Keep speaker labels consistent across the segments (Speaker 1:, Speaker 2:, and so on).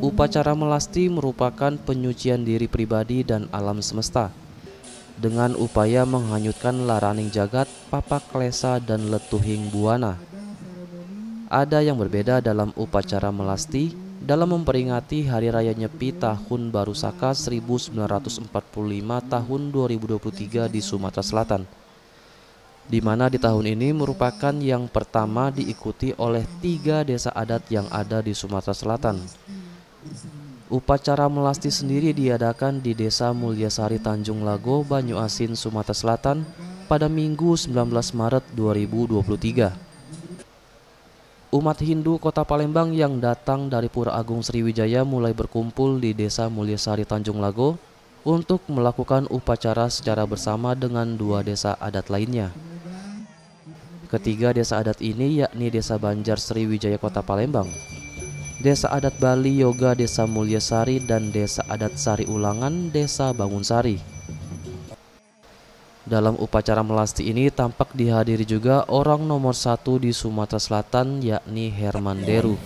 Speaker 1: Upacara melasti merupakan penyucian diri pribadi dan alam semesta dengan upaya menghanyutkan laraning jagat, papak klesa dan letuhing buana. Ada yang berbeda dalam upacara melasti dalam memperingati Hari Raya Nyepi Tahun Baru Saka 1945 tahun 2023 di Sumatera Selatan, di mana di tahun ini merupakan yang pertama diikuti oleh 3 desa adat yang ada di Sumatera Selatan. Upacara melasti sendiri diadakan di Desa Mulyasari Tanjung Lago, Banyuasin, Sumatera Selatan pada Minggu 19 Maret 2023. Umat Hindu Kota Palembang yang datang dari Pura Agung Sriwijaya mulai berkumpul di Desa Mulyasari Tanjung Lago untuk melakukan upacara secara bersama dengan 2 desa adat lainnya. Ketiga desa adat ini yakni Desa Banjar Sriwijaya Kota Palembang, Desa Adat Bali Yoga Desa Mulyasari, dan Desa Adat Sari Ulangan Desa Bangunsari. Dalam upacara melasti ini tampak dihadiri juga orang nomor 1 di Sumatera Selatan yakni Herman Deru.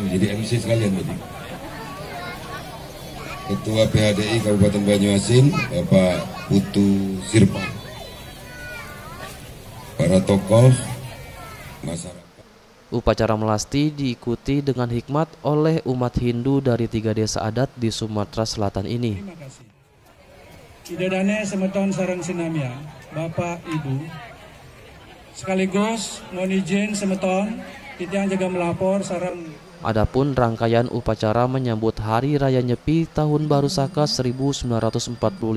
Speaker 2: Jadi MC sekalian tadi. Ketua PHDI Kabupaten Banyuasin Bapak Putu Sirpa. Para tokoh masyarakat.
Speaker 1: Upacara melasti diikuti dengan hikmat oleh umat Hindu dari 3 desa adat di Sumatera Selatan ini.
Speaker 3: Terima kasih. Idadane semeton sareng sinamia, Bapak Ibu. Sekaligus mohon izin semeton titiang jaga melapor sareng.
Speaker 1: Adapun rangkaian upacara menyambut Hari Raya Nyepi Tahun Baru Saka 1945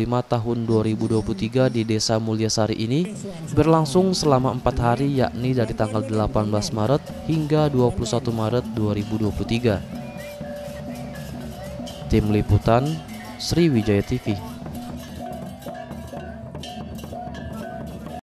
Speaker 1: tahun 2023 di Desa Mulyasari ini berlangsung selama 4 hari, yakni dari tanggal 18 Maret hingga 21 Maret 2023. Tim Liputan Sriwijaya TV.